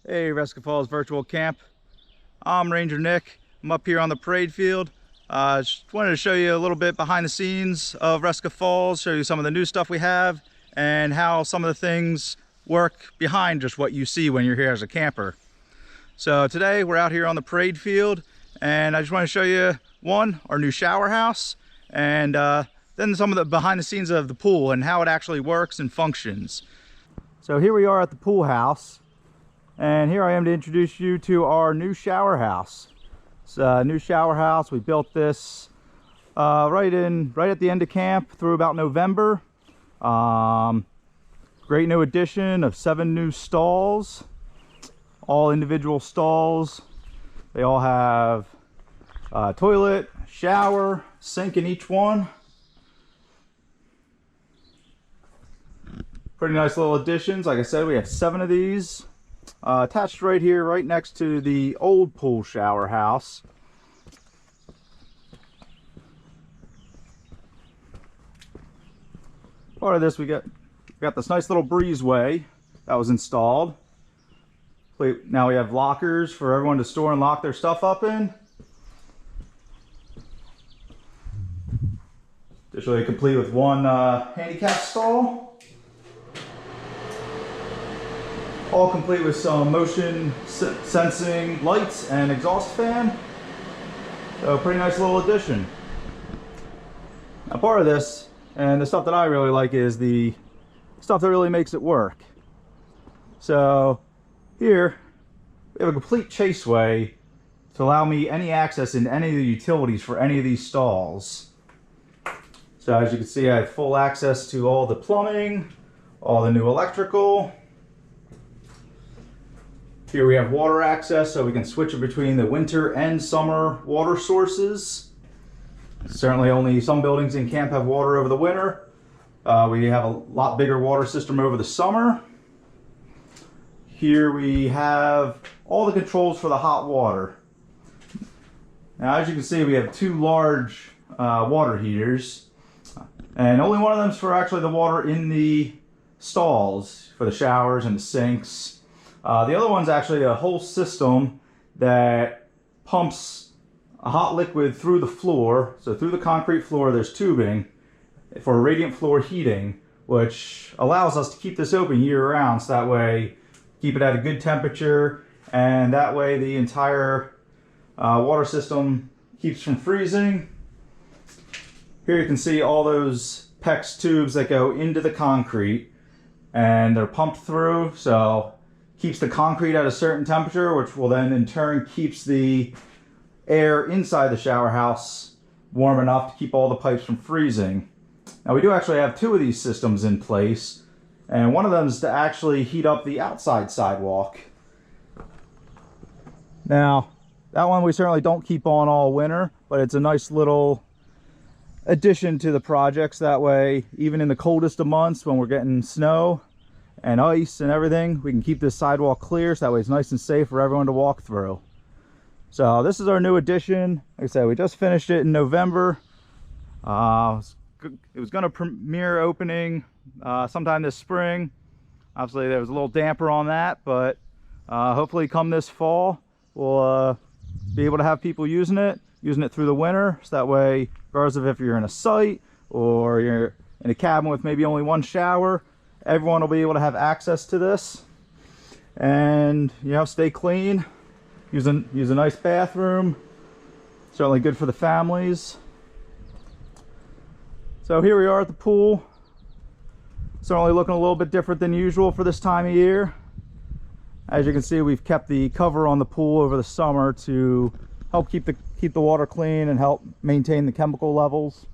Hey, Resica Falls Virtual Camp. I'm Ranger Nick. I'm up here on the parade field. Just wanted to show you a little bit behind the scenes of Resica Falls, show you some of the new stuff we have, and how some of the things work behind just what you see when you're here as a camper. So today we're out here on the parade field, and I just want to show you our new shower house, and then some of the behind the scenes of the pool and how it actually works and functions. So here we are at the pool house. And here I am to introduce you to our new shower house. It's a new shower house. We built this right at the end of camp through about November. Great new addition of 7 new stalls, all individual stalls. They all have a toilet, shower, sink in each one. Pretty nice little additions. Like I said, we have 7 of these. Attached right here, right next to the old pool shower house. Part of this, we got this nice little breezeway that was installed. Now we have lockers for everyone to store and lock their stuff up in. Additionally complete with one handicap stall. All complete with some motion sensing lights and exhaust fan. So pretty nice little addition. Now part of this, and the stuff that I really like, is the stuff that really makes it work. So here we have a complete chaseway to allow me any access in any of the utilities for any of these stalls. So as you can see, I have full access to all the plumbing, all the new electrical. Here we have water access, so we can switch it between the winter and summer water sources. Certainly only some buildings in camp have water over the winter. We have a lot bigger water system over the summer. Here we have all the controls for the hot water. Now as you can see, we have 2 large water heaters, and only one of them is for actually the water in the stalls, for the showers and the sinks. The other one's actually a whole system that pumps a hot liquid through the floor. So through the concrete floor, there's tubing for radiant floor heating, which allows us to keep this open year round, so that way keep it at a good temperature, and that way the entire water system keeps from freezing. Here you can see all those PEX tubes that go into the concrete, and they're pumped through, so keeps the concrete at a certain temperature, which will then in turn keeps the air inside the shower house warm enough to keep all the pipes from freezing. Now we do actually have 2 of these systems in place, and one of them is to actually heat up the outside sidewalk. Now that one we certainly don't keep on all winter, but it's a nice little addition to the projects. That way, even in the coldest of months when we're getting snow and ice and everything, we can keep this sidewalk clear, so that way it's nice and safe for everyone to walk through. So this is our new addition. Like I said, we just finished it in November. It was going to premiere opening sometime this spring. Obviously there was a little damper on that, but hopefully come this fall we'll be able to have people using it through the winter, so that way, regardless of if you're in a site or you're in a cabin with maybe only 1 shower, everyone will be able to have access to this, and stay clean, use a nice bathroom. Certainly good for the families. So here we are at the pool. Certainly looking a little bit different than usual for this time of year. As you can see, we've kept the cover on the pool over the summer to help keep the water clean and help maintain the chemical levels.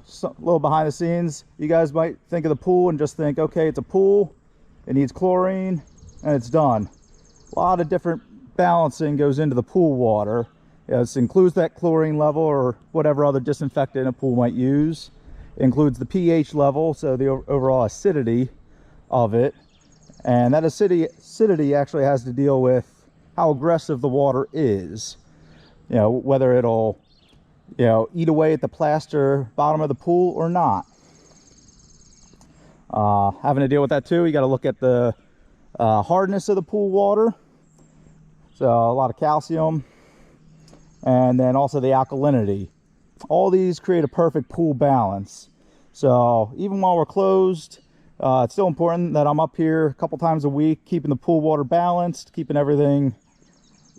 Just a little behind the scenes. You guys might think of the pool and just think, okay, it's a pool, it needs chlorine, and it's done. A lot of different balancing goes into the pool water. This includes that chlorine level or whatever other disinfectant a pool might use. It includes the pH level, so the overall acidity of it. And that acidity actually has to deal with how aggressive the water is. Whether it'll eat away at the plaster bottom of the pool or not. Having to deal with that too, you got to look at the hardness of the pool water, so a lot of calcium, and then also the alkalinity. All these create a perfect pool balance. So even while we're closed, it's still important that I'm up here a couple times a week, keeping the pool water balanced, keeping everything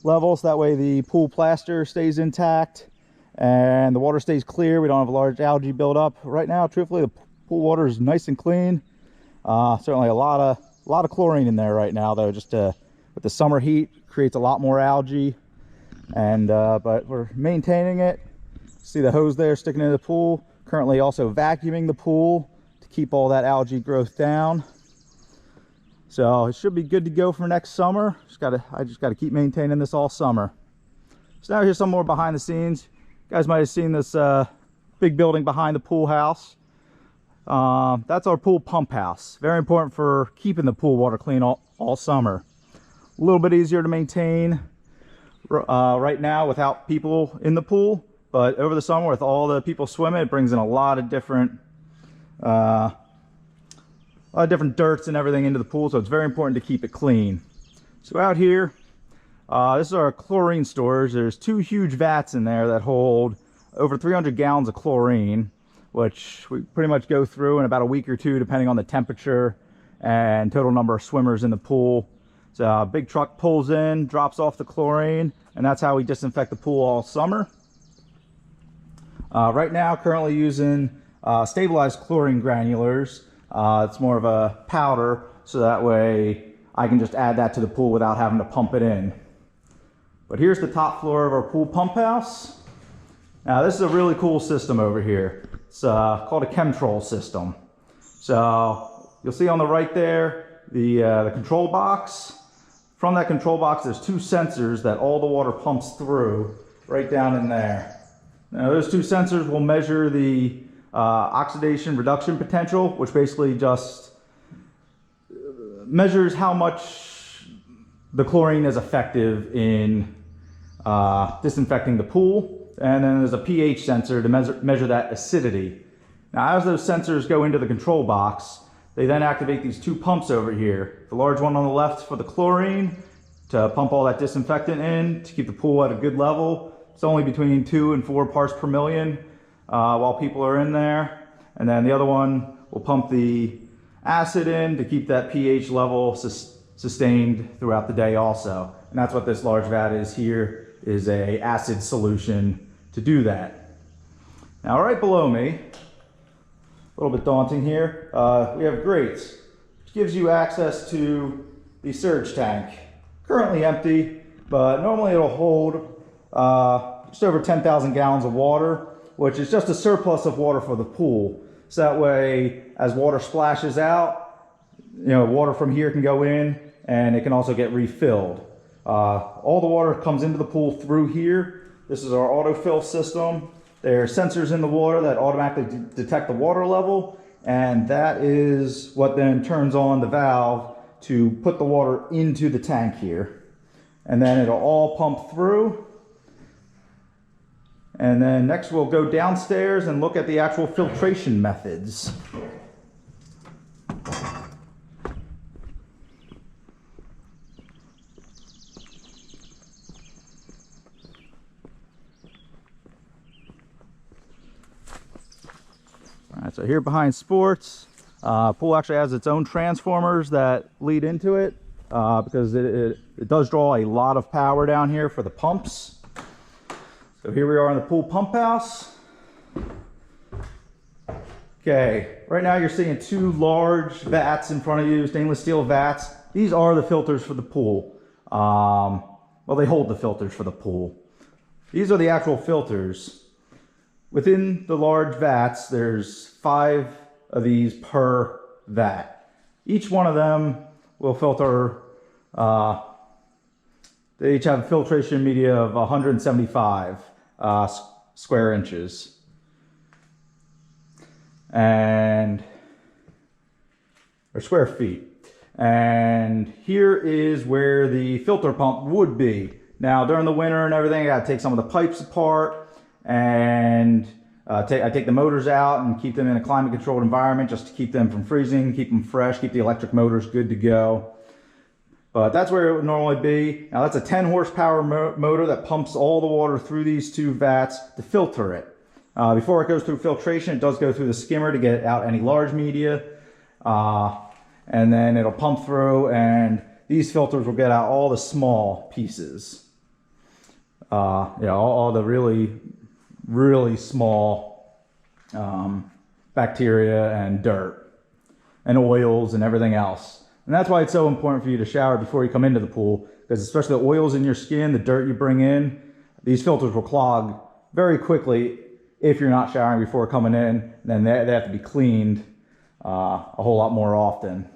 level, so that way the pool plaster stays intact and the water stays clear. We don't have a large algae buildup. Right now, truthfully, the pool water is nice and clean. Certainly a lot of chlorine in there right now, though. Just with the summer heat, creates a lot more algae. And but we're maintaining it. See the hose there sticking into the pool. Currently also vacuuming the pool to keep all that algae growth down. So it should be good to go for next summer. I just gotta keep maintaining this all summer. So now here's some more behind the scenes. You guys might have seen this big building behind the pool house. That's our pool pump house. Very important for keeping the pool water clean all summer. A little bit easier to maintain right now without people in the pool, but over the summer with all the people swimming, it brings in a lot of different dirts and everything into the pool, so it's very important to keep it clean. So out here, this is our chlorine storage. There's 2 huge vats in there that hold over 300 gallons of chlorine, which we pretty much go through in about a week or 2, depending on the temperature and total number of swimmers in the pool. So a big truck pulls in, drops off the chlorine, and that's how we disinfect the pool all summer. Right now, currently using stabilized chlorine granulars. It's more of a powder, so that way I can just add that to the pool without having to pump it in. But here's the top floor of our pool pump house. Now this is a really cool system over here. It's called a chemtrol system. So you'll see on the right there the control box. From that control box, there's 2 sensors that all the water pumps through right down in there. Now those 2 sensors will measure the oxidation reduction potential, which basically just measures how much the chlorine is effective in disinfecting the pool. And then there's a pH sensor to measure that acidity. Now as those sensors go into the control box, they then activate these 2 pumps over here. The large one on the left for the chlorine, to pump all that disinfectant in to keep the pool at a good level. It's only between 2 and 4 parts per million while people are in there. And then the other one will pump the acid in to keep that pH level sustained throughout the day also. And that's what this large vat is here, is a acid solution to do that. Now right below me, a little bit daunting here, we have grates, which gives you access to the surge tank. Currently empty, but normally it'll hold just over 10,000 gallons of water, which is just a surplus of water for the pool. So that way, as water splashes out, water from here can go in and it can also get refilled. All the water comes into the pool through here. This is our autofill system. There are sensors in the water that automatically detect the water level, and that is what then turns on the valve to put the water into the tank here. And then it'll all pump through. And then next we'll go downstairs and look at the actual filtration methods. Alright, so here behind sports, pool actually has its own transformers that lead into it because it does draw a lot of power down here for the pumps. So here we are in the pool pump house. Okay, right now you're seeing 2 large vats in front of you, stainless steel vats. These are the filters for the pool. Well, they hold the filters for the pool. These are the actual filters. Within the large vats, there's 5 of these per vat. Each one of them will filter, they each have a filtration media of 175 square inches. Or square feet. And here is where the filter pump would be. Now during the winter and everything, I gotta take some of the pipes apart and I take the motors out and keep them in a climate controlled environment just to keep them from freezing, keep them fresh, keep the electric motors good to go. But that's where it would normally be. Now that's a 10 horsepower motor that pumps all the water through these two vats to filter it. Before it goes through filtration, it does go through the skimmer to get out any large media. And then it'll pump through, and these filters will get out all the small pieces. All the really, really small bacteria and dirt and oils and everything else. And that's why it's so important for you to shower before you come into the pool, because especially the oils in your skin, the dirt you bring in, these filters will clog very quickly if you're not showering before coming in. Then they have to be cleaned a whole lot more often.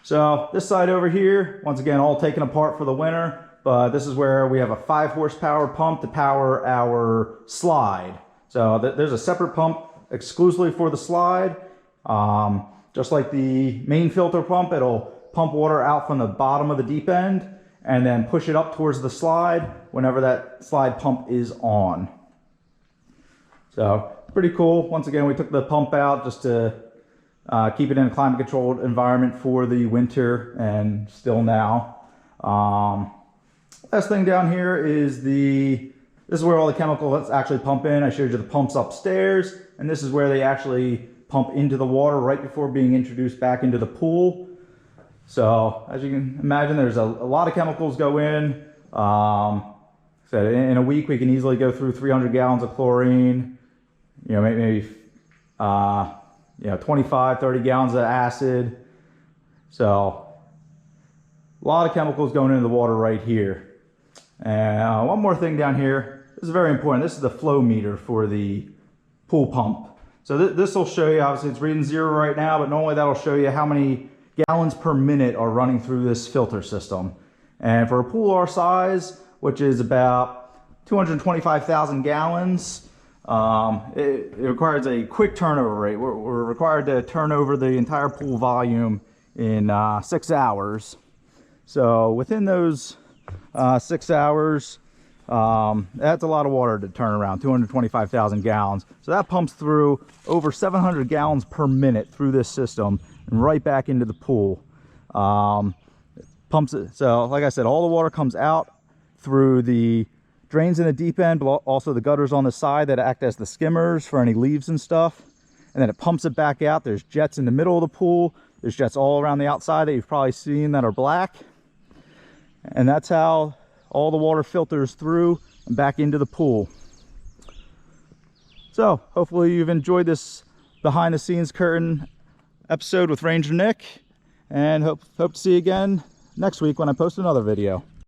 So this side over here, once again, all taken apart for the winter, but this is where we have a 5 horsepower pump to power our slide. So there's a separate pump exclusively for the slide. Just like the main filter pump, it'll pump water out from the bottom of the deep end and then push it up towards the slide whenever that slide pump is on. So pretty cool. Once again, we took the pump out just to keep it in a climate controlled environment for the winter and still now. Last thing down here is this is where all the chemicals actually pump in. I showed you the pumps upstairs, and this is where they actually pump into the water right before being introduced back into the pool. So as you can imagine, there's a lot of chemicals go in. So in a week we can easily go through 300 gallons of chlorine, maybe 25, 30 gallons of acid. So a lot of chemicals going into the water right here. And one more thing down here, this is very important. This is the flow meter for the pool pump. So this will show you, obviously it's reading 0 right now, but normally that'll show you how many gallons per minute are running through this filter system. And for a pool our size, which is about 225,000 gallons, it requires a quick turnover rate. We're required to turn over the entire pool volume in 6 hours. So within those 6 hours, that's a lot of water to turn around, 225,000 gallons. So that pumps through over 700 gallons per minute through this system and right back into the pool. Pumps it. So like I said, all the water comes out through the drains in the deep end, but also the gutters on the side that act as the skimmers for any leaves and stuff. And then it pumps it back out. There's jets in the middle of the pool. There's jets all around the outside that you've probably seen that are black. And that's how all the water filters through and back into the pool. So hopefully you've enjoyed this behind the scenes curtain episode with Ranger Nick, and hope to see you again next week when I post another video.